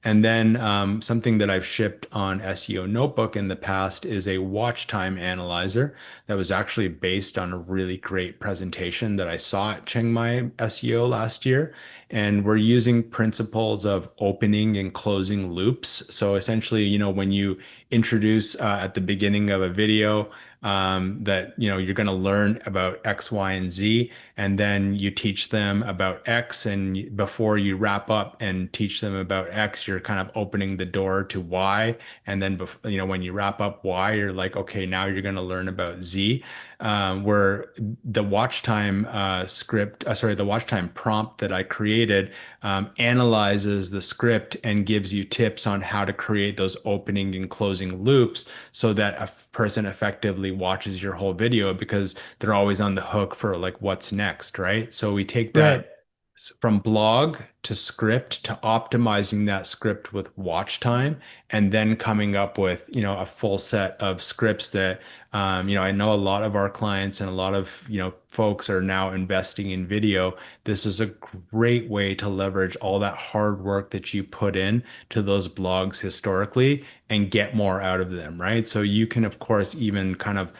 And then something that I've shipped on SEO Notebook in the past is a watch time analyzer that was actually based on a really great presentation that I saw at Chiang Mai SEO last year. And we're using principles of opening and closing loops. So essentially, you know, when you introduce at the beginning of a video, that you know you're going to learn about X, Y, and Z, and then you teach them about X, and before you wrap up and teach them about X, you're kind of opening the door to Y, and then you know when you wrap up Y, you're like, okay, now you're going to learn about Z. Where the watch time the watch time prompt that I created analyzes the script and gives you tips on how to create those opening and closing loops so that a person effectively watches your whole video because they're always on the hook for like what's next, right? So we take that Right. from blog to script to optimizing that script with watch time and then coming up with, a full set of scripts that, I know a lot of our clients and a lot of, folks are now investing in video. This is a great way to leverage all that hard work that you put in to those blogs historically and get more out of them, right? So you can, of course, even kind of,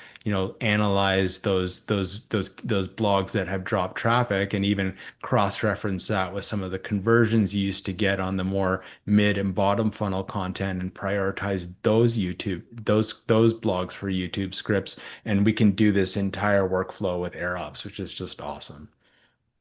analyze those blogs that have dropped traffic and even cross-reference that with some of the conversions you used to get on the more mid and bottom funnel content and prioritize those blogs for YouTube scripts. And we can do this entire workflow with AirOps, which is just awesome.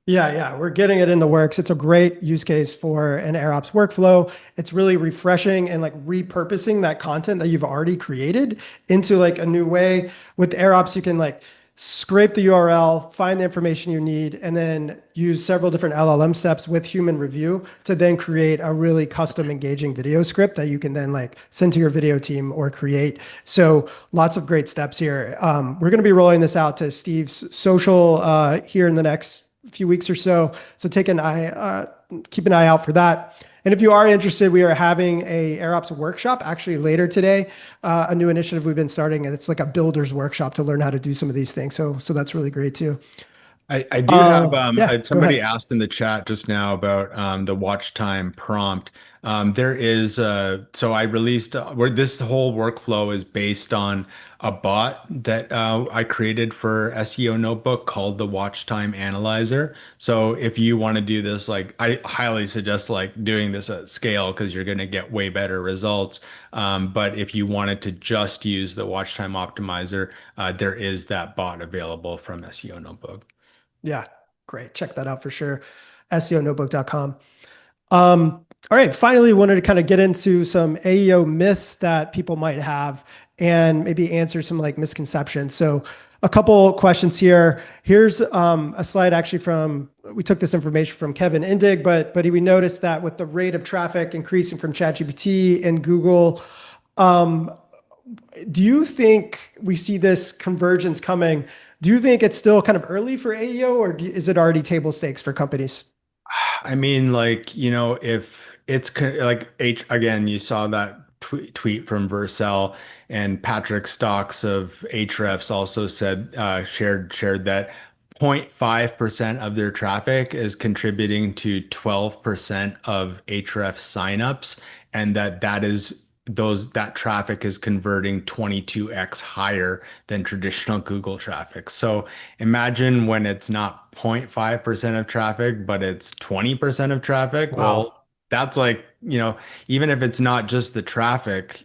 Yeah, yeah, we're getting it in the works. It's a great use case for an AirOps workflow. It's really refreshing and like repurposing that content that you've already created into like a new way. With AirOps, you can like scrape the URL, find the information you need, and then use several different LLM steps with human review to then create a really custom engaging video script that you can then like send to your video team or create. So lots of great steps here. We're going to be rolling this out to Steve's social here in the next few weeks or so. So keep an eye out for that. And if you are interested, we are having a AirOps workshop actually later today, a new initiative we've been starting, and it's like a builder's workshop to learn how to do some of these things. So that's really great too. I do have Yeah, go somebody ahead. asked in the chat just now about the watch time prompt. There is so I released where this whole workflow is based on a bot that I created for SEO Notebook called the Watch Time Analyzer. So if you want to do this, like I highly suggest like doing this at scale because you're going to get way better results. But if you wanted to just use the Watch Time Optimizer, there is that bot available from SEO Notebook. Yeah, great. Check that out for sure. SEOnotebook.com. All right. Finally, wanted to kind of get into some AEO myths that people might have and maybe answer some like misconceptions. So, a couple questions here. Here's a slide actually we took this information from Kevin Indig, but we noticed that with the rate of traffic increasing from ChatGPT and Google, um, do you think we see this convergence coming? Do you think it's still kind of early for AEO, or is it already table stakes for companies? I mean, like, if it's like again, you saw that tweet from Vercel and Patrick Stocks of Ahrefs also said, shared that 0.5% of their traffic is contributing to 12% of Ahrefs signups, and that traffic is converting 22x higher than traditional Google traffic. So imagine when it's not 0.5% of traffic, but it's 20% of traffic. Well, Wow. that's like, even if it's not just the traffic,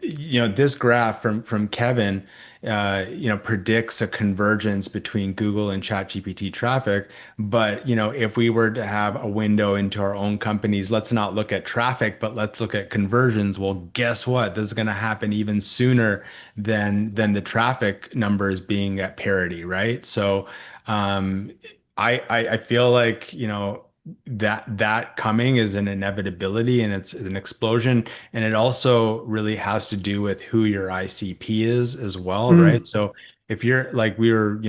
this graph from Kevin, predicts a convergence between Google and ChatGPT traffic. But, if we were to have a window into our own companies, let's not look at traffic, but let's look at conversions. Well, guess what? This is going to happen even sooner than the traffic numbers being at parity, right? So, um, I feel like, that coming is an inevitability and it's an explosion. And it also really has to do with who your ICP is as well, right? Mm, So if you're like we were,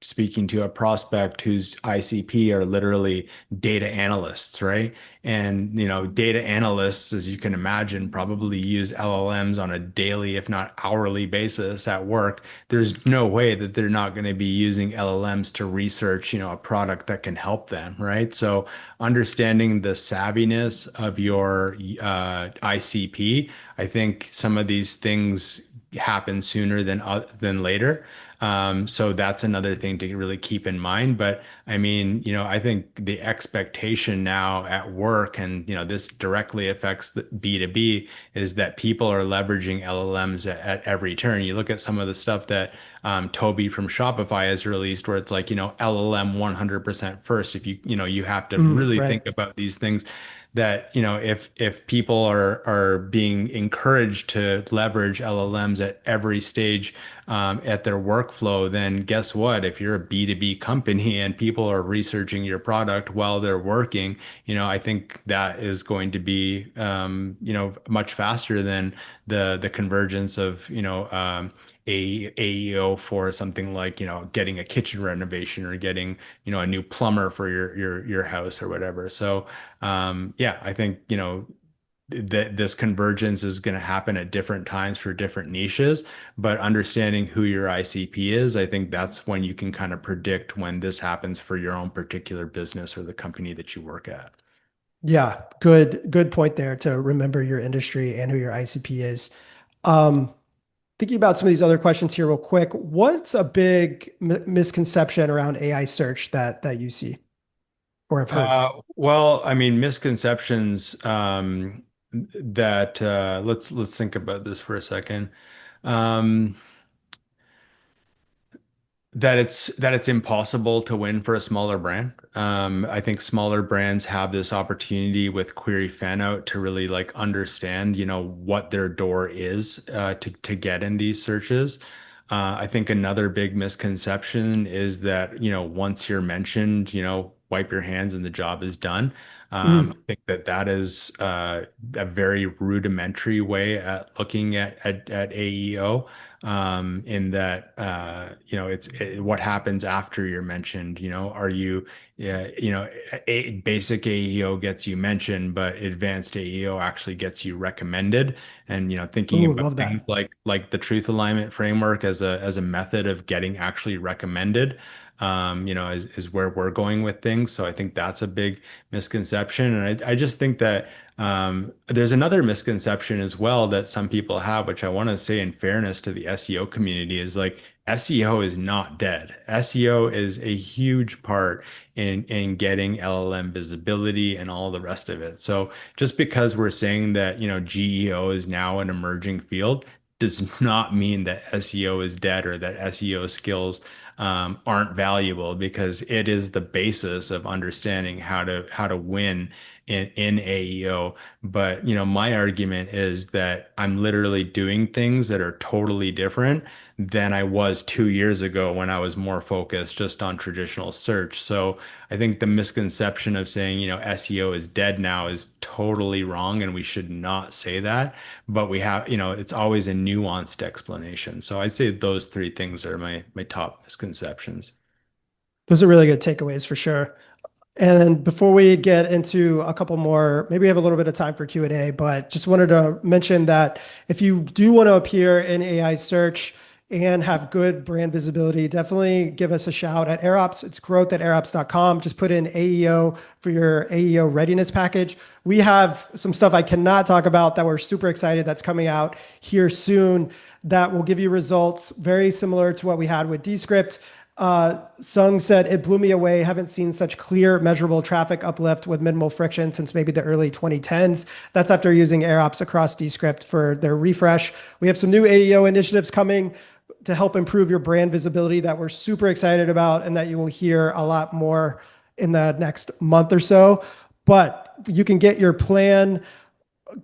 speaking to a prospect whose ICP are literally data analysts, right? And, data analysts, as you can imagine, probably use LLMs on a daily, if not hourly basis at work. There's no way that they're not going to be using LLMs to research, a product that can help them, right? So understanding the savviness of your ICP, I think some of these things happen sooner than later. So that's another thing to really keep in mind. But I mean, I think the expectation now at work, and this directly affects the B2B, is that people are leveraging LLMs at every turn. You look at some of the stuff that Toby from Shopify has released, where it's like, LLM 100% first. If you have to really right. think about these things that if people are being encouraged to leverage LLMs at every stage at their workflow, then guess what? If you're a B2B company and people are researching your product while they're working, I think that is going to be much faster than the convergence of AEO for something like, getting a kitchen renovation or getting, a new plumber for your house or whatever. So, yeah, I think, that this convergence is going to happen at different times for different niches, but understanding who your ICP is, I think that's when you can kind of predict when this happens for your own particular business or the company that you work at. Yeah, good point there to remember your industry and who your ICP is. Um, Thinking about some of these other questions here real quick. What's a big misconception around AI search that you see or have heard? Well, I mean, misconceptions that let's think about this for a second. Um, that it's impossible to win for a smaller brand. I think smaller brands have this opportunity with query fan out to really like understand, what their door is to get in these searches. I think another big misconception is that, once you're mentioned, wipe your hands and the job is done. I Mm. think that is a very rudimentary way at looking at AEO, in that what happens after you're mentioned. Are you, yeah, basic AEO gets you mentioned, but advanced AEO actually gets you recommended. And thinking Ooh, about love things that. like the truth alignment framework as a method of getting actually recommended, is where we're going with things. So I think that's a big misconception. And I just think that there's another misconception as well that some people have, which I want to say in fairness to the SEO community, is like SEO is not dead. SEO is a huge part in getting LLM visibility and all the rest of it. So just because we're saying that, GEO is now an emerging field does not mean that SEO is dead or that SEO skills aren't valuable, because it is the basis of understanding how to win in AEO. But my argument is that I'm literally doing things that are totally different than I was 2 years ago when I was more focused just on traditional search. So I think the misconception of saying, SEO is dead now is totally wrong, and we should not say that. But we have, it's always a nuanced explanation. So I'd say those three things are my top misconceptions. Those are really good takeaways for sure. And before we get into a couple more, maybe we have a little bit of time for Q&A, but just wanted to mention that if you do want to appear in AI search and have good brand visibility, definitely give us a shout at AirOps. It's growth@airops.com. Just put in AEO for your AEO readiness package. We have some stuff I cannot talk about that we're super excited that's coming out here soon that will give you results very similar to what we had with Descript. Sung said, it blew me away. Haven't seen such clear, measurable traffic uplift with minimal friction since maybe the early 2010s. That's after using AirOps across Descript for their refresh. We have some new AEO initiatives coming to help improve your brand visibility that we're super excited about and that you will hear a lot more in the next month or so. But you can get your plan,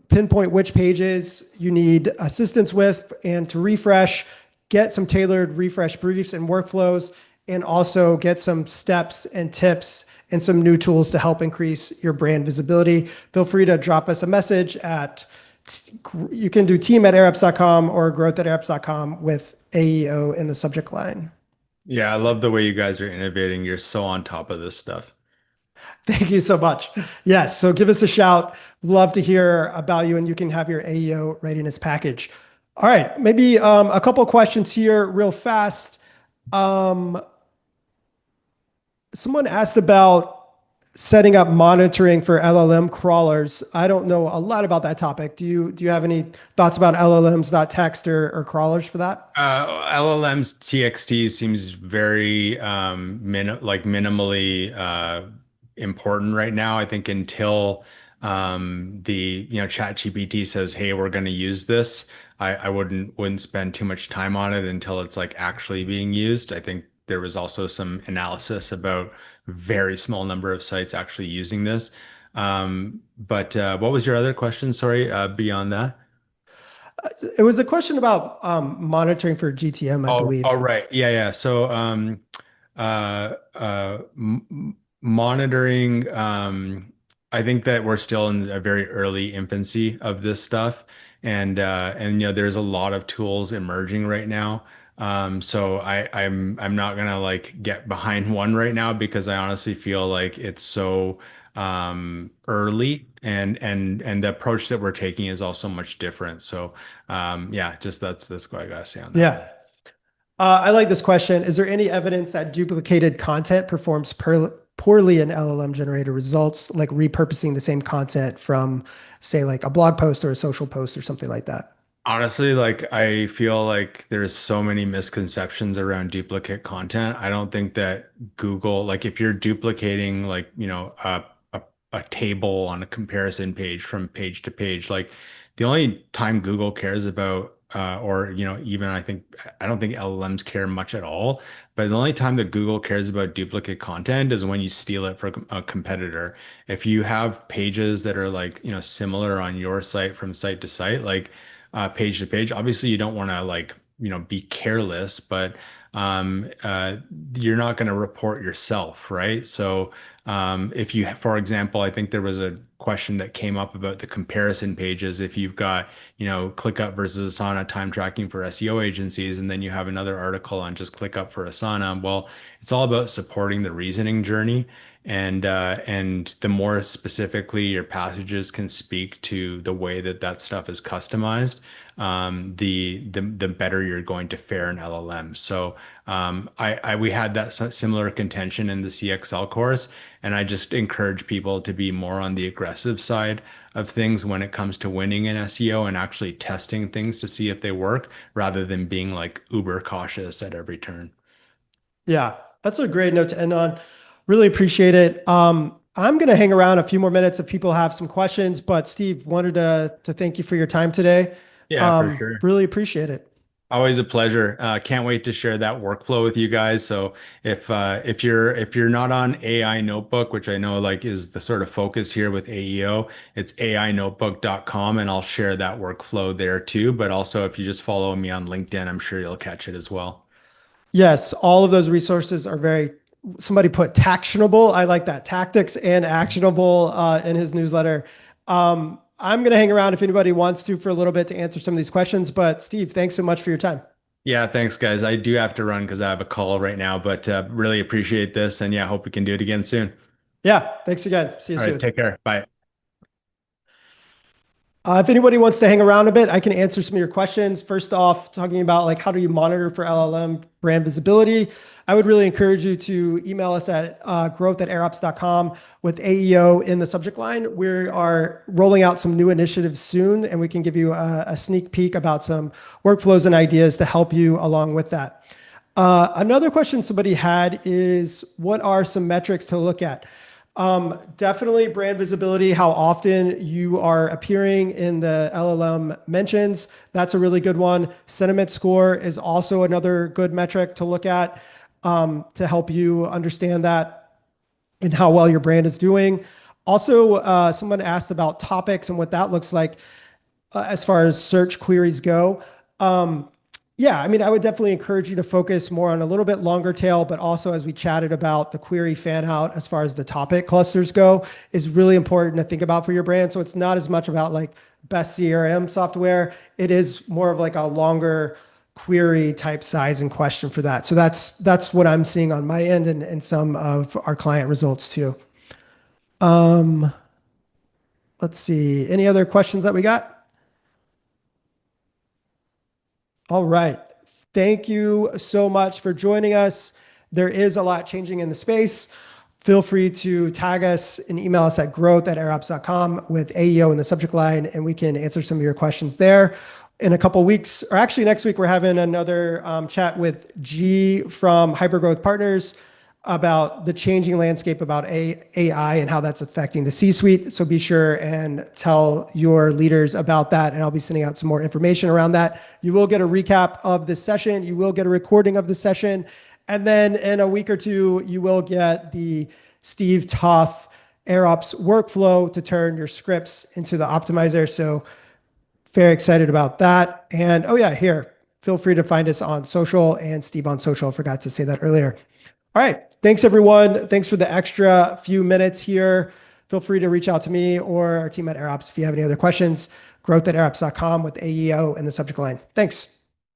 pinpoint which pages you need assistance with, and to refresh, get some tailored refresh briefs and workflows, and also get some steps and tips and some new tools to help increase your brand visibility. Feel free to drop us a message at, you can do team@airops.com or growth@airops.com with AEO in the subject line. Yeah, I love the way you guys are innovating. You're so on top of this stuff. Thank you so much. Yes. So give us a shout. Love to hear about you, and you can have your AEO readiness package. All right. Maybe a couple of questions here, real fast. Um, Someone asked about setting up monitoring for LLM crawlers. I don't know a lot about that topic. Do you have any thoughts about LLMs, text or crawlers for that? LLMs TXT seems very minimally important right now. I think until the ChatGPT says, "Hey, we're going to use this," I wouldn't spend too much time on it until it's like actually being used. I think there was also some analysis about very small number of sites actually using this. But what was your other question? Sorry, beyond that. It was a question about monitoring for GTM, I Oh, believe. right. Yeah, yeah. So, monitoring. I think that we're still in a very early infancy of this stuff, and there's a lot of tools emerging right now. So I'm not gonna like get behind one right now because I honestly feel like it's so early, and the approach that we're taking is also much different. So yeah, just that's what I gotta say on that Yeah. one. I like this question. Is there any evidence that duplicated content performs poorly in LLM generated results, like repurposing the same content from, say, like a blog post or a social post or something like that? Honestly, like I feel like there's so many misconceptions around duplicate content. I don't think that Google, like if you're duplicating like, a, a table on a comparison page from page to page, like the only time Google cares about or even I don't think LLMs care much at all, but the only time that Google cares about duplicate content is when you steal it from a competitor. If you have pages that are like, similar on your site from site to site, like page to page. Obviously, you don't want to like, be careless, but you're not going to report yourself, right? So if you, for example, I think there was a question that came up about the comparison pages. If you've got, ClickUp versus Asana time tracking for SEO agencies, and then you have another article on just ClickUp for Asana, well, it's all about supporting the reasoning journey. And the more specifically your passages can speak to the way that that stuff is customized, the better you're going to fare in LLM. So we had that similar contention in the CXL course, and I just encourage people to be more on the aggressive side of things when it comes to winning in SEO and actually testing things to see if they work, rather than being like uber cautious at every turn. Yeah, that's a great note to end on. Really appreciate it. I'm going to hang around a few more minutes if people have some questions, but Steve, wanted to thank you for your time today. Yeah, for sure. Really appreciate it. Always a pleasure. Can't wait to share that workflow with you guys. So if you're not on AI Notebook, which I know like is the sort of focus here with AEO, it's ainotebook.com, and I'll share that workflow there too. But also if you just follow me on LinkedIn, I'm sure you'll catch it as well. Yes, all of those resources are very, somebody put tactionable. I like that. Tactics and actionable in his newsletter. I'm going to hang around if anybody wants to for a little bit to answer some of these questions. But Steve, thanks so much for your time. Yeah, thanks guys. I do have to run because I have a call right now, but really appreciate this, and yeah, hope we can do it again soon. Yeah, thanks again. See you All right, soon. take care. Bye. If anybody wants to hang around a bit, I can answer some of your questions. First off, talking about like how do you monitor for LLM brand visibility? I would really encourage you to email us at growth@airops.com with AEO in the subject line. We are rolling out some new initiatives soon, and we can give you a sneak peek about some workflows and ideas to help you along with that. Another question somebody had is, what are some metrics to look at? Definitely brand visibility, how often you are appearing in the LLM mentions. That's a really good one. Sentiment score is also another good metric to look at to help you understand that and how well your brand is doing. Also, someone asked about topics and what that looks like as far as search queries go. Um, yeah, I mean, I would definitely encourage you to focus more on a little bit longer tail, but also as we chatted about the query fan out as far as the topic clusters go is really important to think about for your brand. So it's not as much about like best CRM software. It is more of like a longer query type size and question for that. So that's what I'm seeing on my end and some of our client results too. Um, let's see. Any other questions that we got? All right. Thank you so much for joining us. There is a lot changing in the space. Feel free to tag us and email us at growth@airops.com with AEO in the subject line, and we can answer some of your questions there. In a couple of weeks, or actually next week, we're having another chat with G from Hypergrowth Partners about the changing landscape about AI and how that's affecting the C-suite. So be sure and tell your leaders about that. And I'll be sending out some more information around that. You will get a recap of this session. You will get a recording of the session. And then in a week or two, you will get the Steve Toth AirOps workflow to turn your scripts into the optimizer. So very excited about that. And oh yeah, here, feel free to find us on social and Steve on social. I forgot to say that earlier. All right. Thanks, everyone. Thanks for the extra few minutes here. feel free to reach out to me or our team at AirOps if you have any other questions. Growth@airops.com with AEO in the subject line. Thanks.